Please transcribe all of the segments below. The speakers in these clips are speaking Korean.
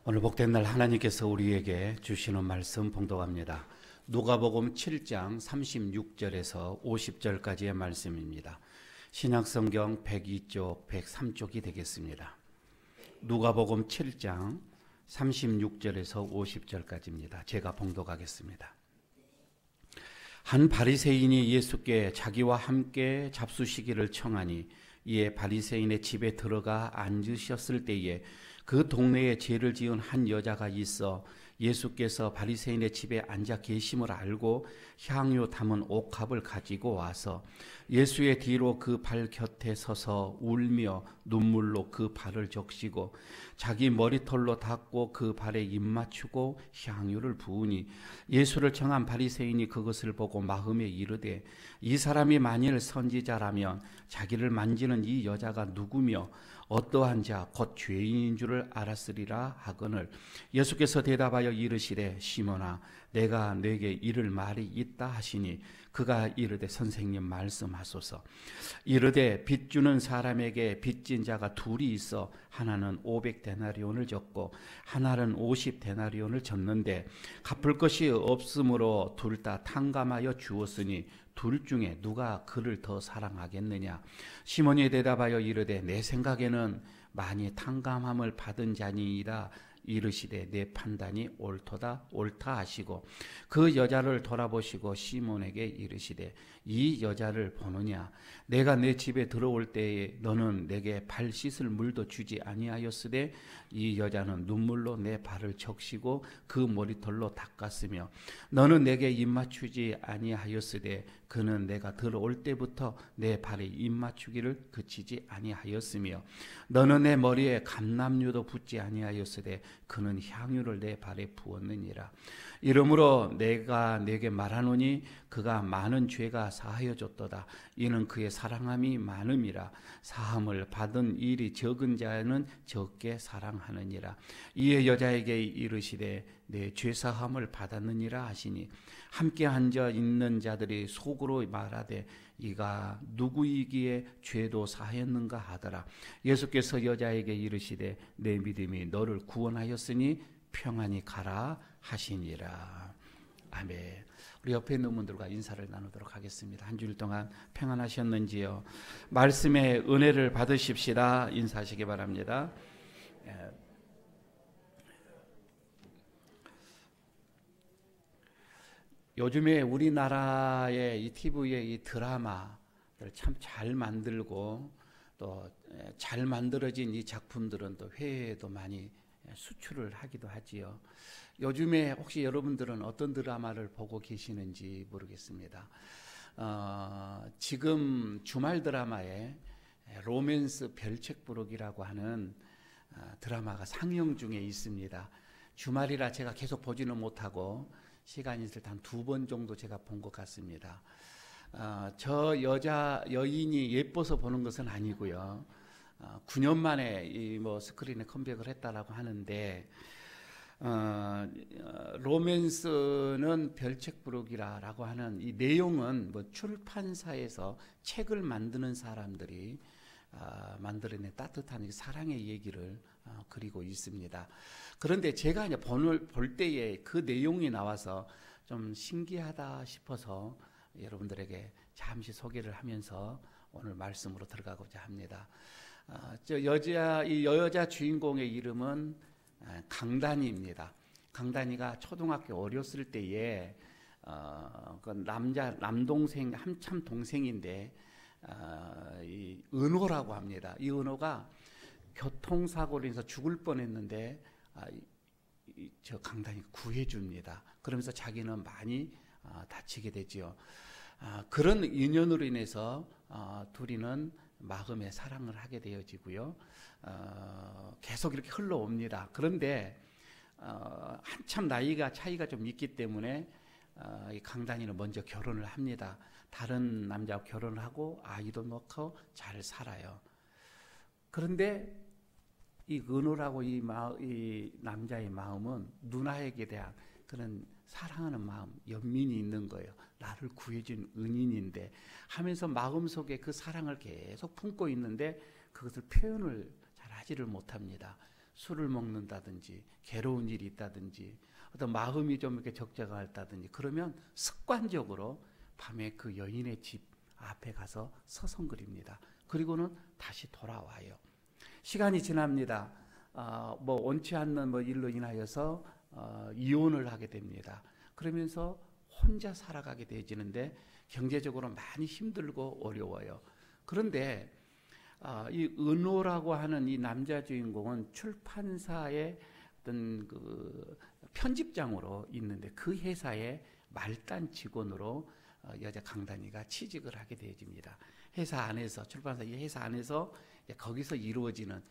오늘 복된 날 하나님께서 우리에게 주시는 말씀 봉독합니다. 누가복음 7장 36절에서 50절까지의 말씀입니다. 신약성경 102쪽, 103쪽이 되겠습니다. 누가복음 7장 36절에서 50절까지입니다. 제가 봉독하겠습니다. 한 바리새인이 예수께 자기와 함께 잡수시기를 청하니 이에 바리새인의 집에 들어가 앉으셨을 때에 그 동네에 죄를 지은 한 여자가 있어 예수께서 바리새인의 집에 앉아 계심을 알고 향유 담은 옥합을 가지고 와서 예수의 뒤로 그 발 곁에 서서 울며 눈물로 그 발을 적시고 자기 머리털로 닦고 그 발에 입 맞추고 향유를 부으니 예수를 청한 바리새인이 그것을 보고 마음에 이르되 이 사람이 만일 선지자라면 자기를 만지는 이 여자가 누구며 어떠한 자 곧 죄인인 줄을 알았으리라 하거늘 예수께서 대답하여 이르시되 시몬아 내가 네게 이를 말이 있다 하시니 그가 이르되 선생님 말씀하소서. 이르되 빚 주는 사람에게 빚진 자가 둘이 있어 하나는 500데나리온을 졌고 하나는 50데나리온을 졌는데 갚을 것이 없으므로 둘 다 탕감하여 주었으니 둘 중에 누가 그를 더 사랑하겠느냐. 시몬이 대답하여 이르되 내 생각에는 많이 탕감함을 받은 자니이다. 이르시되 내 판단이 옳다 하시고 그 여자를 돌아보시고 시몬에게 이르시되 이 여자를 보느냐. 내가 내 집에 들어올 때에 너는 내게 발 씻을 물도 주지 아니하였으되 이 여자는 눈물로 내 발을 적시고 그 머리털로 닦았으며 너는 내게 입 맞추지 아니하였으되 그는 내가 들어올 때부터 내 발에 입 맞추기를 그치지 아니하였으며 너는 내 머리에 감람유도 붓지 아니하였으되 그는 향유를 내 발에 부었느니라. 이러므로 내가 네게 말하노니 그가 많은 죄가 사하여졌도다. 이는 그의 사랑함이 많음이라. 사함을 받은 일이 적은 자는 적게 사랑하느니라. 이에 여자에게 이르시되 내 죄사함을 받았느니라 하시니 함께 앉아 있는 자들이 속으로 말하되 이가 누구이기에 죄도 사했는가 하더라. 예수께서 여자에게 이르시되 내 믿음이 너를 구원하였으니 평안히 가라 하시니라. 아멘. 우리 옆에 있는 분들과 인사를 나누도록 하겠습니다. 한 주일 동안 평안하셨는지요? 말씀의 은혜를 받으십시다. 인사하시기 바랍니다. 요즘에 우리나라의 이 TV의 이 드라마를 참 잘 만들고 또 잘 만들어진 이 작품들은 또 해외에도 많이 수출을 하기도 하지요. 요즘에 혹시 여러분들은 어떤 드라마를 보고 계시는지 모르겠습니다. 지금 주말 드라마에 로맨스 별책부르기라고 하는 드라마가 상영 중에 있습니다. 주말이라 제가 계속 보지는 못하고 시간이 있을 때 한 2번 정도 제가 본 것 같습니다. 저 여인이 예뻐서 보는 것은 아니고요. 9년 만에 이 스크린에 컴백을 했다라고 하는데 로맨스는 별책부르기라고 하는 이 내용은 출판사에서 책을 만드는 사람들이 만들어낸 따뜻한 사랑의 얘기를 그리고 있습니다. 그런데 제가 이제 볼 때에 그 내용이 나와서 좀 신기하다 싶어서 여러분들에게 잠시 소개를 하면서 오늘 말씀으로 들어가고자 합니다. 이 여자 주인공의 이름은 강단이입니다. 강단이가 초등학교 어렸을 때에 그 남동생 한참 동생인데 이 은호라고 합니다. 이 은호가 교통사고로 인해서 죽을 뻔했는데 저 강단이 구해줍니다. 그러면서 자기는 많이 다치게 되지요. 그런 인연으로 인해서 둘이는 마음의 사랑을 하게 되어지고요. 계속 이렇게 흘러옵니다. 그런데 한참 나이가 차이가 좀 있기 때문에 이 강단이는 먼저 결혼을 합니다. 다른 남자와 결혼을 하고 아이도 낳고 잘 살아요. 그런데 이 은호라고 이 남자의 마음은 누나에게 대한 그런 사랑하는 마음, 연민이 있는 거예요. 나를 구해준 은인인데 하면서 마음속에 그 사랑을 계속 품고 있는데 그것을 표현을 잘 하지를 못합니다. 술을 먹는다든지 괴로운 일이 있다든지 어떤 마음이 좀 이렇게 적자가 있다든지 그러면 습관적으로 밤에 그 여인의 집 앞에 가서 서성거립니다. 그리고는 다시 돌아와요. 시간이 지납니다. 원치 않는 일로 인하여서 이혼을 하게 됩니다. 그러면서 혼자 살아가게 되어지는데 경제적으로 많이 힘들고 어려워요. 그런데 이 은호라고 하는 이 남자 주인공은 출판사의 어떤 그 편집장으로 있는데 그 회사의 말단 직원으로 여자 강단이가 취직을 하게 되어집니다. 회사 안에서 출판사 이 회사 안에서 거기서 이루어지는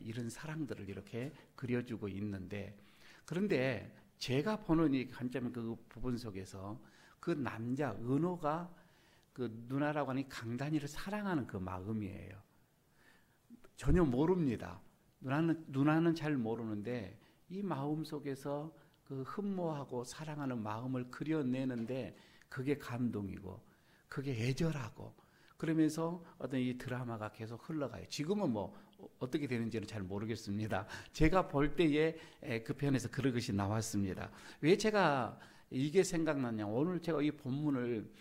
이런 사랑들을 이렇게 그려주고 있는데 그런데 제가 보는 이 관점 그 부분 속에서 그 남자 은호가 그 누나라고 하는 강단이를 사랑하는 그 마음이에요. 전혀 모릅니다. 누나는 잘 모르는데 이 마음 속에서 그 흠모하고 사랑하는 마음을 그려내는데 그게 감동이고 그게 애절하고 그러면서 어떤 이 드라마가 계속 흘러가요. 지금은 어떻게 되는지는 잘 모르겠습니다. 제가 볼 때에 그 편에서 그런 것이 나왔습니다. 왜 제가 이게 생각났냐? 오늘 제가 이 본문을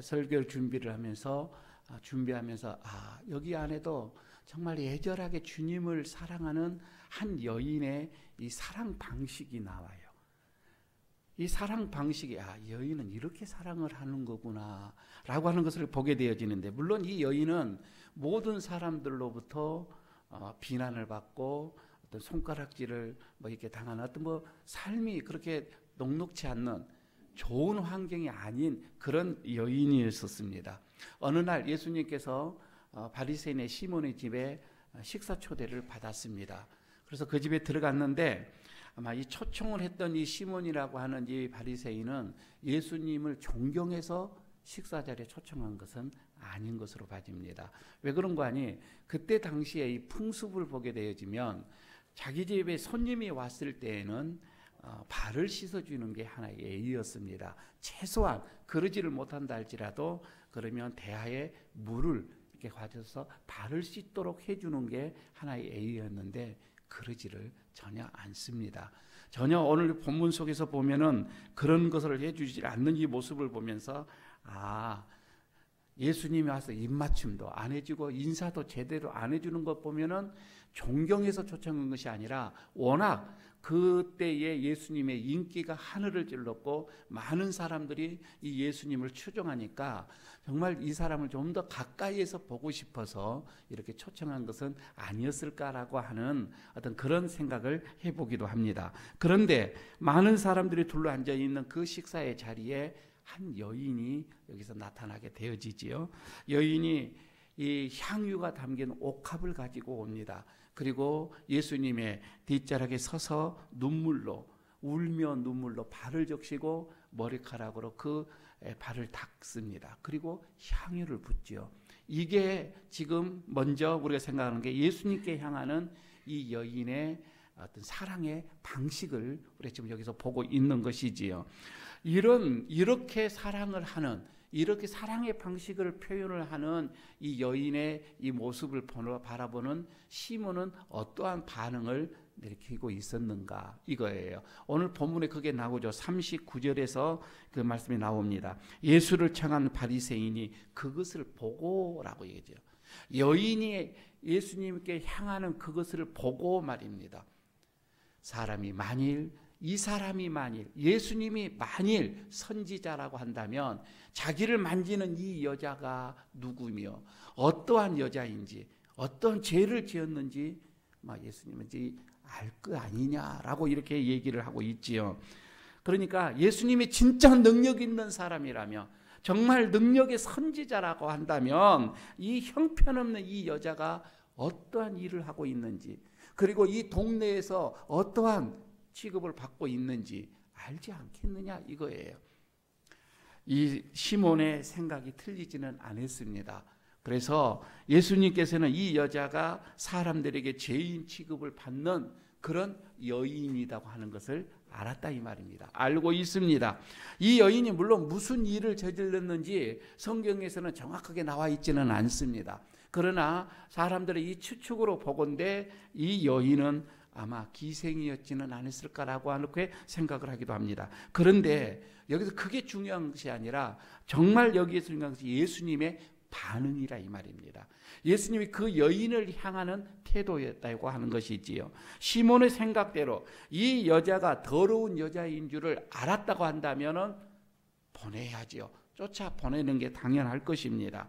설교 준비를 하면서 여기 안에도 정말 애절하게 주님을 사랑하는 한 여인의 이 사랑 방식이 나와요. 이 사랑 방식이 여인은 이렇게 사랑을 하는 거구나 라고 하는 것을 보게 되어지는데 물론 이 여인은 모든 사람들로부터 비난을 받고 어떤 손가락질을 이렇게 당하는 어떤 삶이 그렇게 녹록지 않는 좋은 환경이 아닌 그런 여인이었습니다. 어느 날 예수님께서 바리새인의 시몬의 집에 식사 초대를 받았습니다. 그래서 그 집에 들어갔는데 아마 이 초청을 했던 이 시몬이라고 하는 이 바리새인은 예수님을 존경해서 식사 자리에 초청한 것은 아닌 것으로 봐집니다. 왜 그런 거 아니? 그때 당시에 이 풍습을 보게 되어지면 자기 집에 손님이 왔을 때에는 발을 씻어주는 게 하나의 예의였습니다. 최소한 그러지를 못한다 할지라도 그러면 대하에 물을 이렇게 가져서 발을 씻도록 해주는 게 하나의 예의였는데 그러지를 전혀 않습니다. 전혀 오늘 본문 속에서 보면은 그런 것을 해주지 않는 이 모습을 보면서 예수님이 와서 입맞춤도 안 해주고 인사도 제대로 안 해주는 것 보면은 존경해서 초청한 것이 아니라 워낙 그때의 예수님의 인기가 하늘을 찔렀고 많은 사람들이 이 예수님을 추종하니까 정말 이 사람을 좀 더 가까이에서 보고 싶어서 이렇게 초청한 것은 아니었을까라고 하는 어떤 그런 생각을 해보기도 합니다. 그런데 많은 사람들이 둘러앉아 있는 그 식사의 자리에 한 여인이 여기서 나타나게 되어지지요. 여인이 이 향유가 담긴 옥합을 가지고 옵니다. 그리고 예수님의 뒷자락에 서서 울며 눈물로 발을 적시고 머리카락으로 그 발을 닦습니다. 그리고 향유를 붓지요. 이게 지금 먼저 우리가 생각하는 게 예수님께 향하는 이 여인의 어떤 사랑의 방식을 우리가 지금 여기서 보고 있는 것이지요. 이렇게 사랑을 하는 이렇게 사랑의 방식을 표현을 하는 이 여인의 이 모습을 바라보는 시몬은 어떠한 반응을 일으키고 있었는가 이거예요. 오늘 본문에 그게 나오죠. 39절에서 그 말씀이 나옵니다. 예수를 청한 바리새인이 그것을 보고라고 얘기하죠. 여인이 예수님께 향하는 그것을 보고 말입니다. 이 사람이 만일 예수님이 만일 선지자라고 한다면 자기를 만지는 이 여자가 누구며 어떠한 여자인지 어떤 죄를 지었는지 예수님은 알 거 아니냐라고 이렇게 얘기를 하고 있지요. 그러니까 예수님이 진짜 능력 있는 사람이라면 정말 능력의 선지자라고 한다면 이 형편없는 이 여자가 어떠한 일을 하고 있는지 그리고 이 동네에서 어떠한 취급을 받고 있는지 알지 않겠느냐 이거예요. 이 시몬의 생각이 틀리지는 않았습니다. 그래서 예수님께서는 이 여자가 사람들에게 죄인 취급을 받는 그런 여인이라고 하는 것을 알았다 이 말입니다. 알고 있습니다. 이 여인이 물론 무슨 일을 저질렀는지 성경에서는 정확하게 나와 있지는 않습니다. 그러나 사람들이 이 추측으로 보건대 이 여인은 아마 기생이었지는 않았을까라고 그렇게 생각을 하기도 합니다. 그런데 여기서 그게 중요한 것이 아니라 정말 여기에서 중요한 것이 예수님의 반응이라 이 말입니다. 예수님이 그 여인을 향하는 태도였다고 하는 것이지요. 시몬의 생각대로 이 여자가 더러운 여자인 줄을 알았다고 한다면은 보내야지요. 쫓아 보내는 게 당연할 것입니다.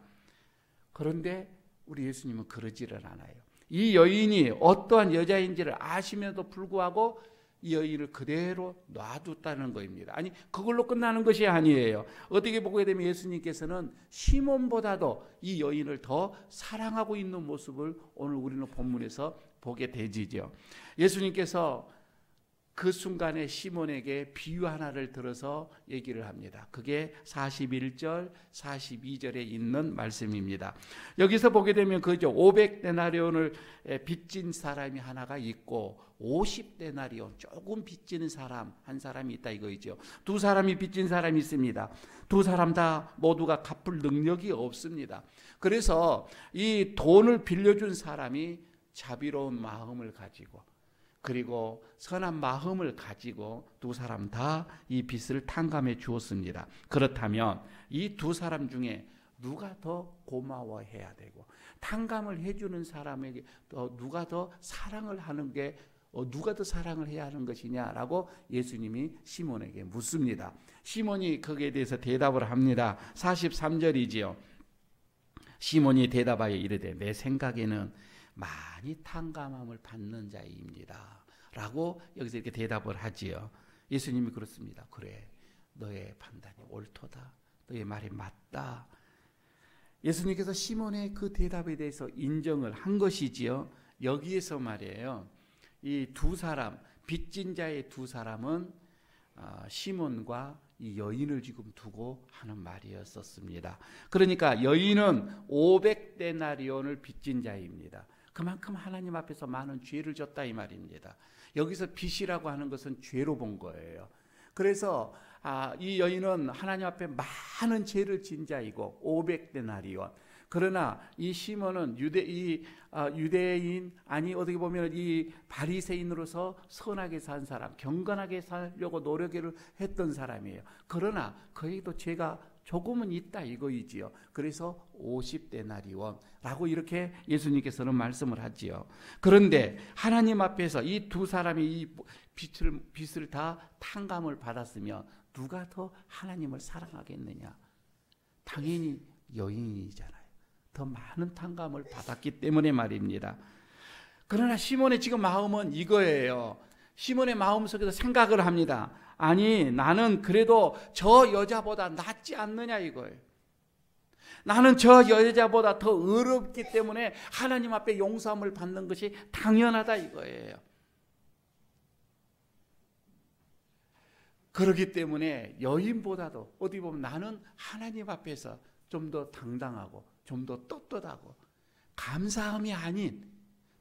그런데 우리 예수님은 그러지를 않아요. 이 여인이 어떠한 여자인지를 아시면서도 불구하고 이 여인을 그대로 놔뒀다는 것입니다. 아니 그걸로 끝나는 것이 아니에요. 어떻게 보게 되면 예수님께서는 시몬보다도 이 여인을 더 사랑하고 있는 모습을 오늘 우리는 본문에서 보게 되지죠. 예수님께서 그 순간에 시몬에게 비유 하나를 들어서 얘기를 합니다. 그게 41절, 42절에 있는 말씀입니다. 여기서 보게 되면 그죠. 500데나리온을 빚진 사람이 하나가 있고 50데나리온 조금 빚지는 사람 한 사람이 있다 이거죠. 두 사람이 빚진 사람이 있습니다. 두 사람 다 모두가 갚을 능력이 없습니다. 그래서 이 돈을 빌려준 사람이 자비로운 마음을 가지고 그리고 선한 마음을 가지고 두 사람 다 이 빚을 탕감해 주었습니다. 그렇다면 이 두 사람 중에 누가 더 고마워해야 되고 탕감을 해주는 사람에게 누가 더 사랑을 하는 게 누가 더 사랑을 해야 하는 것이냐라고 예수님이 시몬에게 묻습니다. 시몬이 거기에 대해서 대답을 합니다. 43절이지요. 시몬이 대답하여 이르되 내 생각에는 많이 탕감함을 받는 자입니다. 라고 여기서 이렇게 대답을 하지요. 예수님이 그렇습니다. 그래, 너의 판단이 옳도다. 너의 말이 맞다. 예수님께서 시몬의 그 대답에 대해서 인정을 한 것이지요. 여기에서 말이에요. 이 두 사람, 빚진 자의 두 사람은 시몬과 이 여인을 지금 두고 하는 말이었었습니다. 그러니까 여인은 500데나리온을 빚진 자입니다. 그만큼 하나님 앞에서 많은 죄를 졌다 이 말입니다. 여기서 빚이라고 하는 것은 죄로 본 거예요. 그래서 이 여인은 하나님 앞에 많은 죄를 진 자이고 500데나리온. 그러나 이 시몬은 유대인 아니 어떻게 보면 이 바리새인으로서 선하게 산 사람, 경건하게 살려고 노력을 했던 사람이에요. 그러나 그에도 죄가 조금은 있다 이거이지요. 그래서 50데나리온라고 이렇게 예수님께서는 말씀을 하지요. 그런데 하나님 앞에서 이 두 사람이 이 빚을 다 탕감을 받았으면 누가 더 하나님을 사랑하겠느냐? 당연히 여인이잖아요. 더 많은 탕감을 받았기 때문에 말입니다. 그러나 시몬의 지금 마음은 이거예요. 시몬의 마음속에서 생각을 합니다. 아니 나는 그래도 저 여자보다 낫지 않느냐 이거예요. 나는 저 여자보다 더 의롭기 때문에 하나님 앞에 용서함을 받는 것이 당연하다 이거예요. 그렇기 때문에 여인보다도 어디 보면 나는 하나님 앞에서 좀 더 당당하고 좀 더 떳떳하고 감사함이 아닌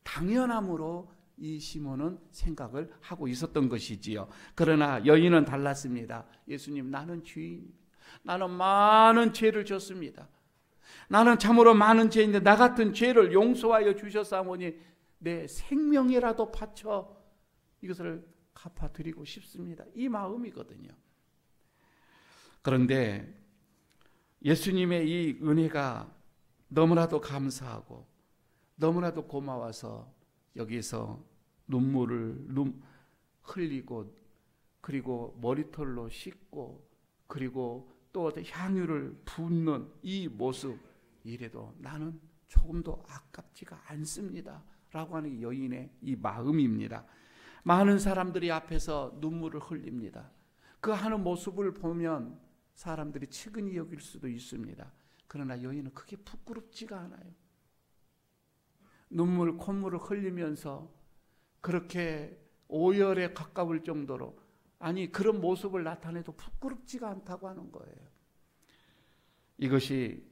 당연함으로 이 시몬은 생각을 하고 있었던 것이지요. 그러나 여인은 달랐습니다. 예수님 나는 죄인입니다. 나는 많은 죄를 졌습니다. 나는 참으로 많은 죄인데 나 같은 죄를 용서하여 주셨사오니 내 생명이라도 바쳐 이것을 갚아드리고 싶습니다. 이 마음이거든요. 그런데 예수님의 이 은혜가 너무나도 감사하고 너무나도 고마워서 여기서 눈물을 흘리고 그리고 머리털로 씻고 그리고 또 향유를 붓는 이 모습 이래도 나는 조금도 아깝지가 않습니다 라고 하는 여인의 이 마음입니다. 많은 사람들이 앞에서 눈물을 흘립니다. 그 하는 모습을 보면 사람들이 측은히 여길 수도 있습니다. 그러나 여인은 그게 부끄럽지가 않아요. 눈물, 콧물을 흘리면서 그렇게 오열에 가까울 정도로 아니 그런 모습을 나타내도 부끄럽지가 않다고 하는 거예요. 이것이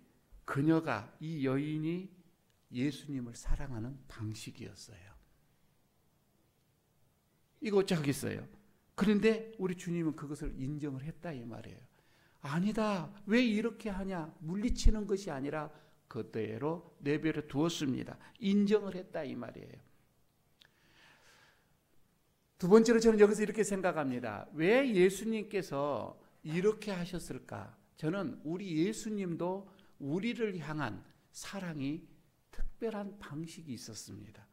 그녀가 이 여인이 예수님을 사랑하는 방식이었어요. 이거 어쩌겠어요. 그런데 우리 주님은 그것을 인정을 했다 이 말이에요. 아니다. 왜 이렇게 하냐. 물리치는 것이 아니라 그대로 내버려 두었습니다. 인정을 했다 이 말이에요. 두 번째로 저는 여기서 이렇게 생각합니다. 왜 예수님께서 이렇게 하셨을까? 저는 우리 예수님도 우리를 향한 사랑이 특별한 방식이 있었습니다.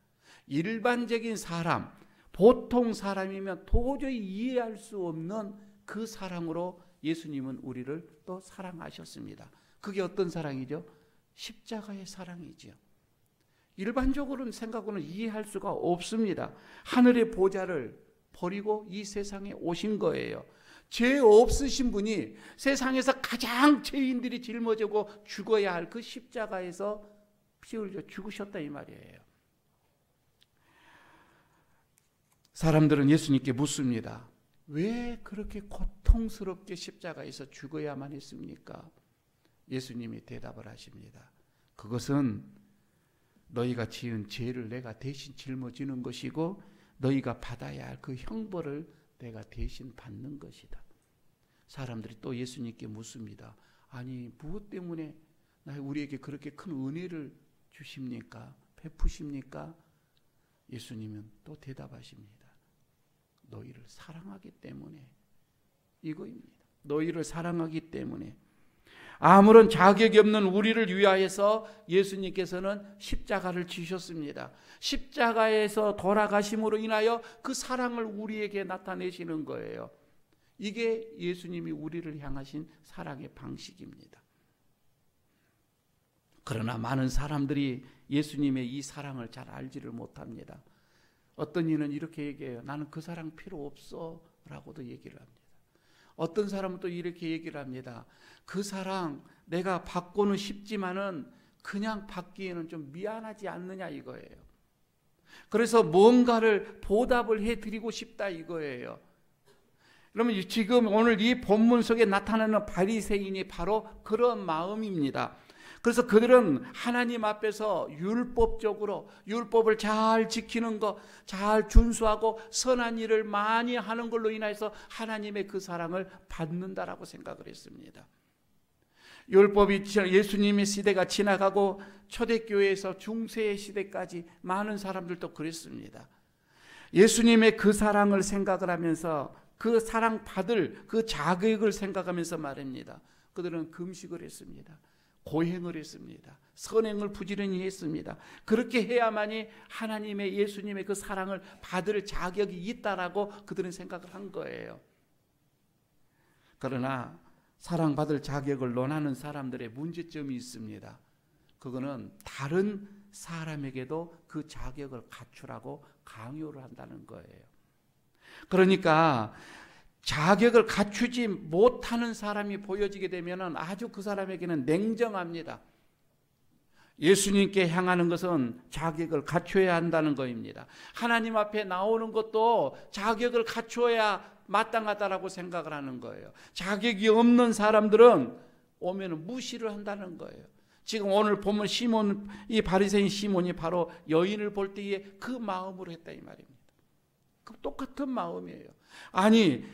일반적인 사람, 보통 사람이면 도저히 이해할 수 없는 그 사랑으로 예수님은 우리를 또 사랑하셨습니다. 그게 어떤 사랑이죠? 십자가의 사랑이죠. 일반적으로는 생각으로는 이해할 수가 없습니다. 하늘의 보좌를 버리고 이 세상에 오신 거예요. 죄 없으신 분이 세상에서 가장 죄인들이 짊어지고 죽어야 할 그 십자가에서 피 흘려 죽으셨다 이 말이에요. 사람들은 예수님께 묻습니다. 왜 그렇게 고통스럽게 십자가에서 죽어야만 했습니까? 예수님이 대답을 하십니다. 그것은 너희가 지은 죄를 내가 대신 짊어지는 것이고 너희가 받아야 할 그 형벌을 내가 대신 받는 것이다. 사람들이 또 예수님께 묻습니다. 아니 무엇 때문에 우리에게 그렇게 큰 은혜를 주십니까? 베푸십니까? 예수님은 또 대답하십니다. 너희를 사랑하기 때문에 이거입니다. 너희를 사랑하기 때문에. 아무런 자격이 없는 우리를 위하여서 예수님께서는 십자가를 지셨습니다. 십자가에서 돌아가심으로 인하여 그 사랑을 우리에게 나타내시는 거예요. 이게 예수님이 우리를 향하신 사랑의 방식입니다. 그러나 많은 사람들이 예수님의 이 사랑을 잘 알지를 못합니다. 어떤 이는 이렇게 얘기해요. 나는 그 사랑 필요 없어 라고도 얘기를 합니다. 어떤 사람은 또 이렇게 얘기를 합니다. 그 사랑 내가 받고는 싶지만은 그냥 받기에는 좀 미안하지 않느냐 이거예요. 그래서 뭔가를 보답을 해드리고 싶다 이거예요. 그러면 지금 오늘 이 본문 속에 나타나는 바리새인이 바로 그런 마음입니다. 그래서 그들은 하나님 앞에서 율법적으로 율법을 잘 지키는 것, 잘 준수하고 선한 일을 많이 하는 걸로 인해서 하나님의 그 사랑을 받는다라고 생각을 했습니다. 율법이 예수님의 시대가 지나가고 초대교회에서 중세의 시대까지 많은 사람들도 그랬습니다. 예수님의 그 사랑을 생각을 하면서 그 사랑 받을 그 자격을 생각하면서 말입니다. 그들은 금식을 했습니다. 고행을 했습니다. 선행을 부지런히 했습니다. 그렇게 해야만이 하나님의 예수님의 그 사랑을 받을 자격이 있다라고 그들은 생각을 한 거예요. 그러나 사랑받을 자격을 논하는 사람들의 문제점이 있습니다. 그거는 다른 사람에게도 그 자격을 갖추라고 강요를 한다는 거예요. 그러니까 자격을 갖추지 못하는 사람이 보여지게 되면 아주 그 사람에게는 냉정합니다. 예수님께 향하는 것은 자격을 갖춰야 한다는 것입니다. 하나님 앞에 나오는 것도 자격을 갖춰야 마땅하다라고 생각을 하는 거예요. 자격이 없는 사람들은 오면 무시를 한다는 거예요. 지금 오늘 보면 시몬, 이 바리새인 시몬이 바로 여인을 볼 때에 그 마음으로 했다 이 말입니다. 그 똑같은 마음이에요. 아니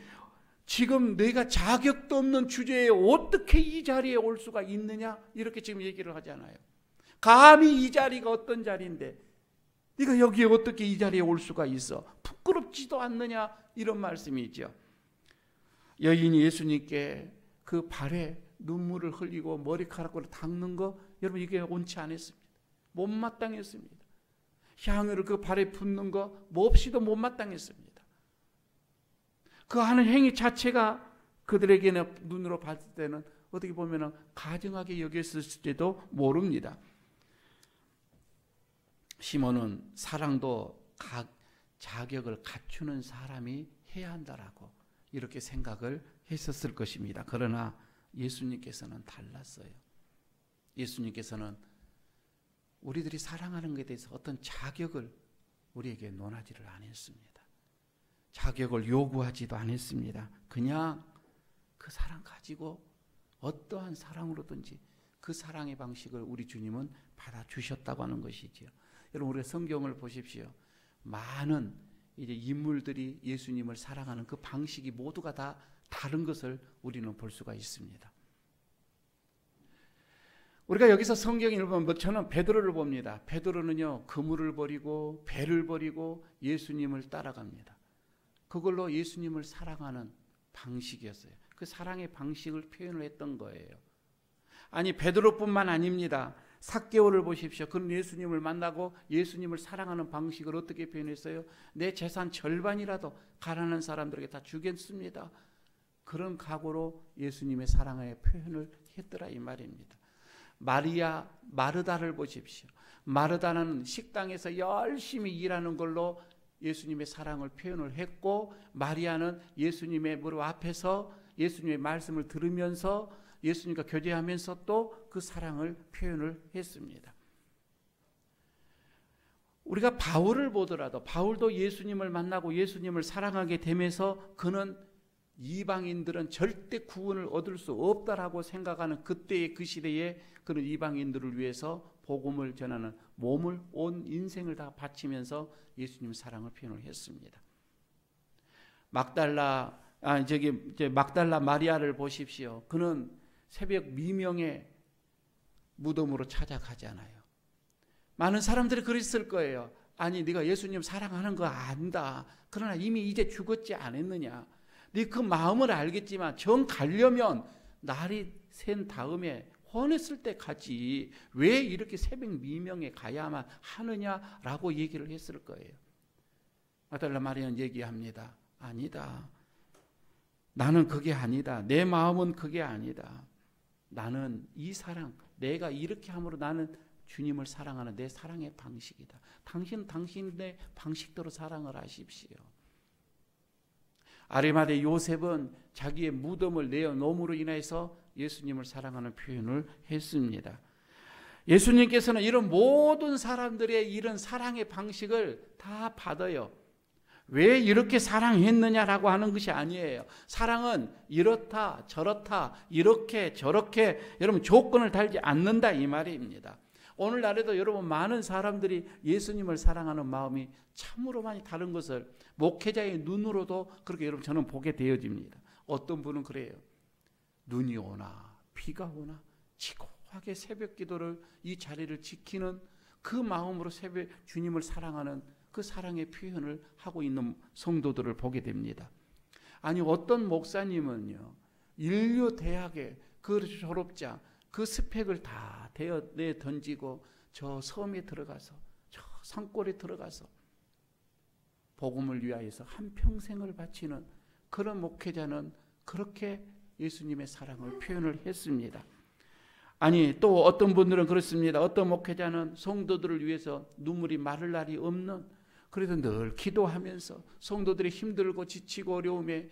지금 내가 자격도 없는 주제에 어떻게 이 자리에 올 수가 있느냐 이렇게 지금 얘기를 하잖아요. 감히 이 자리가 어떤 자리인데 네가 여기에 어떻게 이 자리에 올 수가 있어? 부끄럽지도 않느냐 이런 말씀이죠. 여인이 예수님께 그 발에 눈물을 흘리고 머리카락으로 닦는 거 여러분 이게 옳지 않았습니다. 못마땅했습니다. 향유를 그 발에 붓는 거 몹시도 못마땅했습니다. 그 하는 행위 자체가 그들에게는 눈으로 봤을 때는 어떻게 보면 가증하게 여겼을지도 모릅니다. 시몬은 사랑도 자격을 갖추는 사람이 해야 한다라고 이렇게 생각을 했었을 것입니다. 그러나 예수님께서는 달랐어요. 예수님께서는 우리들이 사랑하는 것에 대해서 어떤 자격을 우리에게 논하지를 않았습니다. 자격을 요구하지도 않았습니다. 그냥 그 사랑 가지고 어떠한 사랑으로든지 그 사랑의 방식을 우리 주님은 받아주셨다고 하는 것이죠. 여러분 우리가 성경을 보십시오. 많은 이제 인물들이 예수님을 사랑하는 그 방식이 모두가 다 다른 것을 우리는 볼 수가 있습니다. 우리가 여기서 성경을 보면 저는 베드로를 봅니다. 베드로는요 그물을 버리고 배를 버리고 예수님을 따라갑니다. 그걸로 예수님을 사랑하는 방식이었어요. 그 사랑의 방식을 표현을 했던 거예요. 아니 베드로뿐만 아닙니다. 삭개오를 보십시오. 그는 예수님을 만나고 예수님을 사랑하는 방식을 어떻게 표현했어요? 내 재산 절반이라도 가난한 사람들에게 다 주겠습니다. 그런 각오로 예수님의 사랑의 표현을 했더라 이 말입니다. 마리아 마르다를 보십시오. 마르다는 식당에서 열심히 일하는 걸로 예수님의 사랑을 표현을 했고, 마리아는 예수님의 무릎 앞에서 예수님의 말씀을 들으면서 예수님과 교제하면서 또 그 사랑을 표현을 했습니다. 우리가 바울을 보더라도 바울도 예수님을 만나고 예수님을 사랑하게 되면서 그는 이방인들은 절대 구원을 얻을 수 없다라고 생각하는 그때의 그 시대에 그런 이방인들을 위해서 복음을 전하는 몸을 온 인생을 다 바치면서 예수님 사랑을 표현을 했습니다. 막달라 마리아를 보십시오. 그는 새벽 미명에 무덤으로 찾아가잖아요. 많은 사람들이 그랬을 거예요. 아니 네가 예수님 사랑하는 거 안다. 그러나 이미 이제 죽었지 않았느냐. 네 그 마음을 알겠지만 정 가려면 날이 샌 다음에 혼했을 때 가지. 왜 이렇게 새벽 미명에 가야만 하느냐라고 얘기를 했을 거예요. 막달라 마리아는 얘기합니다. 아니다. 나는 그게 아니다. 내 마음은 그게 아니다. 나는 이 사랑, 내가 이렇게 함으로 나는 주님을 사랑하는 내 사랑의 방식이다. 당신은 당신의 방식대로 사랑을 하십시오. 아리마대 요셉은 자기의 무덤을 내어놓음으로 인해서 예수님을 사랑하는 표현을 했습니다. 예수님께서는 이런 모든 사람들의 이런 사랑의 방식을 다 받아요. 왜 이렇게 사랑했느냐라고 하는 것이 아니에요. 사랑은 이렇다 저렇다 이렇게 저렇게 여러분 조건을 달지 않는다 이 말입니다. 오늘날에도 여러분 많은 사람들이 예수님을 사랑하는 마음이 참으로 많이 다른 것을 목회자의 눈으로도 그렇게 여러분 저는 보게 되어집니다. 어떤 분은 그래요. 눈이 오나 비가 오나 지고하게 새벽 기도를 이 자리를 지키는 그 마음으로 새벽 주님을 사랑하는 그 사랑의 표현을 하고 있는 성도들을 보게 됩니다. 아니 어떤 목사님은요. 인류 대학의 그 졸업자 그 스펙을 다 내 던지고 저 섬에 들어가서 저 산골에 들어가서 복음을 위하여서 한평생을 바치는 그런 목회자는 그렇게 예수님의 사랑을 표현을 했습니다. 아니 또 어떤 분들은 그렇습니다. 어떤 목회자는 성도들을 위해서 눈물이 마를 날이 없는 그래도 늘 기도하면서 성도들이 힘들고 지치고 어려움에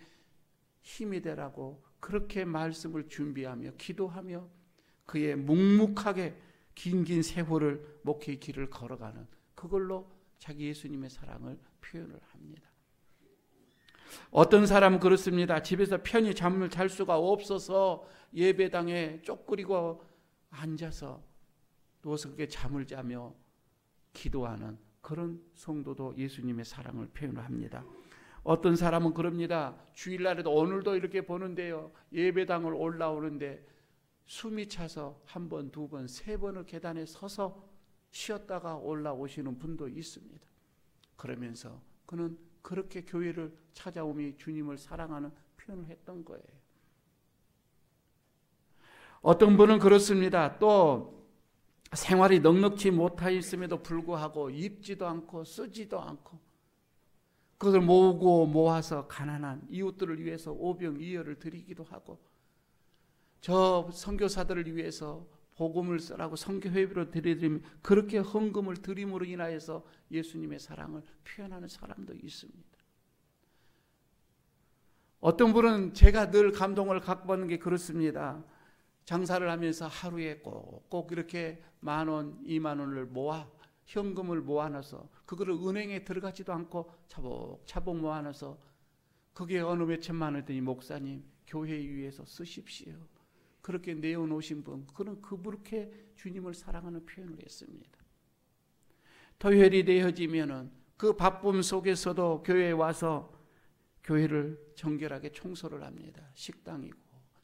힘이 되라고 그렇게 말씀을 준비하며 기도하며 그의 묵묵하게 긴 세월을 목회의 길을 걸어가는 그걸로 자기 예수님의 사랑을 표현을 합니다. 어떤 사람은 그렇습니다. 집에서 편히 잠을 잘 수가 없어서 예배당에 쪼그리고 앉아서 누워서 그렇게 잠을 자며 기도하는 그런 성도도 예수님의 사랑을 표현을 합니다. 어떤 사람은 그럽니다. 주일날에도 오늘도 이렇게 보는데요. 예배당을 올라오는데 숨이 차서 한 번, 두 번, 세 번을 계단에 서서 쉬었다가 올라오시는 분도 있습니다. 그러면서 그는 그렇게 교회를 찾아오며 주님을 사랑하는 표현을 했던 거예요. 어떤 분은 그렇습니다. 또 생활이 넉넉지 못하였음에도 불구하고 입지도 않고 쓰지도 않고 그것을 모으고 모아서 가난한 이웃들을 위해서 오병이어를 드리기도 하고 저 선교사들을 위해서 복음을 쓰라고 선교회비로 드리면 그렇게 헌금을 드림으로 인하여서 예수님의 사랑을 표현하는 사람도 있습니다. 어떤 분은 제가 늘 감동을 갖고 받는 게 그렇습니다. 장사를 하면서 하루에 꼭 이렇게 10,000원, 20,000원을 모아 현금을 모아놔서 그거를 은행에 들어가지도 않고 차곡차곡 모아놔서 그게 어느 몇천만 원이더니 목사님 교회 위해서 쓰십시오. 그렇게 내어놓으신 분 그는 그렇게 주님을 사랑하는 표현을 했습니다. 토요일이 되어지면은 그 바쁨 속에서도 교회에 와서 교회를 정결하게 청소를 합니다. 식당이고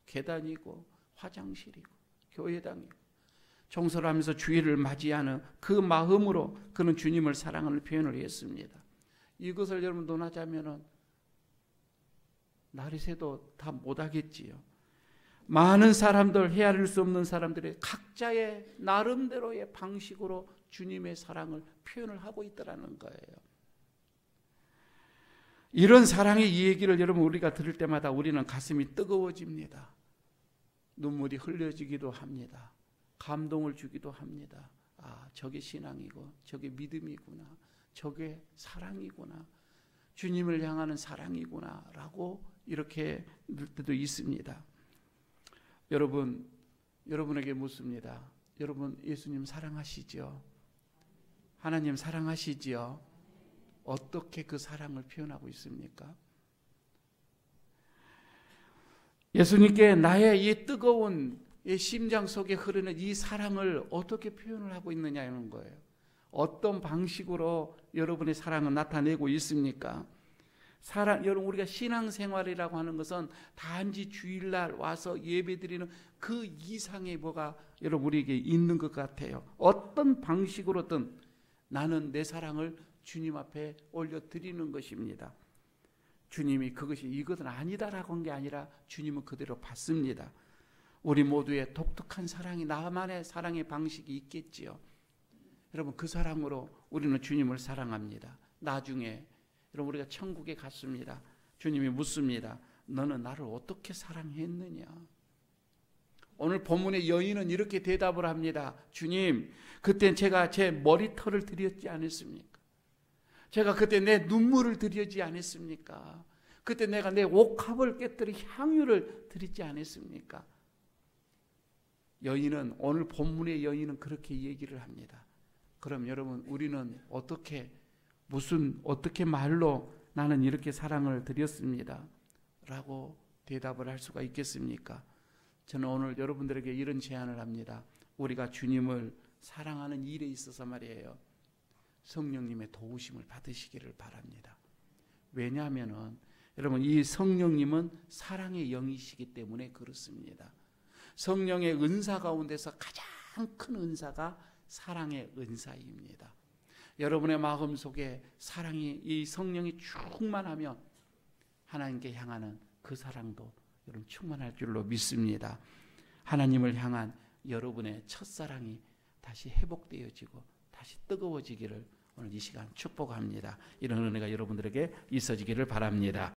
계단이고 화장실이고 교회당이고 청소를 하면서 주일을 맞이하는 그 마음으로 그는 주님을 사랑하는 표현을 했습니다. 이것을 여러분 논하자면은 날이 새도 다 못하겠지요. 많은 사람들, 헤아릴 수 없는 사람들이 각자의 나름대로의 방식으로 주님의 사랑을 표현을 하고 있더라는 거예요. 이런 사랑의 이 얘기를 여러분 우리가 들을 때마다 우리는 가슴이 뜨거워집니다. 눈물이 흘려지기도 합니다. 감동을 주기도 합니다. 아, 저게 신앙이고 저게 믿음이구나. 저게 사랑이구나. 주님을 향하는 사랑이구나 라고 이렇게 늘 때도 있습니다. 여러분에게 묻습니다. 여러분 예수님 사랑하시죠? 하나님 사랑하시지요? 어떻게 그 사랑을 표현하고 있습니까? 예수님께 나의 이 뜨거운 이 심장 속에 흐르는 이 사랑을 어떻게 표현을 하고 있느냐는 거예요. 어떤 방식으로 여러분의 사랑을 나타내고 있습니까? 여러분 우리가 신앙생활이라고 하는 것은 단지 주일날 와서 예배드리는 그 이상의 뭐가 여러분 우리에게 있는 것 같아요. 어떤 방식으로든 나는 내 사랑을 주님 앞에 올려드리는 것입니다. 주님이 그것이 이것은 아니다라고 한 게 아니라 주님은 그대로 받습니다. 우리 모두의 독특한 사랑이, 나만의 사랑의 방식이 있겠지요. 여러분 그 사랑으로 우리는 주님을 사랑합니다. 나중에 여러분 우리가 천국에 갔습니다. 주님이 묻습니다. 너는 나를 어떻게 사랑했느냐? 오늘 본문의 여인은 이렇게 대답을 합니다. 주님, 그때 제가 제 머리털을 드렸지 않았습니까? 제가 그때 내 눈물을 드리지 않았습니까? 그때 내가 내 옥합을 깨뜨려 향유를 드리지 않았습니까? 여인은, 오늘 본문의 여인은 그렇게 얘기를 합니다. 그럼 여러분 우리는 어떻게 말로 나는 이렇게 사랑을 드렸습니다 라고 대답을 할 수가 있겠습니까? 저는 오늘 여러분들에게 이런 제안을 합니다. 우리가 주님을 사랑하는 일에 있어서 말이에요, 성령님의 도우심을 받으시기를 바랍니다. 왜냐하면 여러분 이 성령님은 사랑의 영이시기 때문에 그렇습니다. 성령의 은사 가운데서 가장 큰 은사가 사랑의 은사입니다. 여러분의 마음속에 사랑이, 이 성령이 충만하면 하나님께 향하는 그 사랑도 여러분 충만할 줄로 믿습니다. 하나님을 향한 여러분의 첫사랑이 다시 회복되어지고 다시 뜨거워지기를 오늘 이 시간 축복합니다. 이런 은혜가 여러분들에게 있어지기를 바랍니다.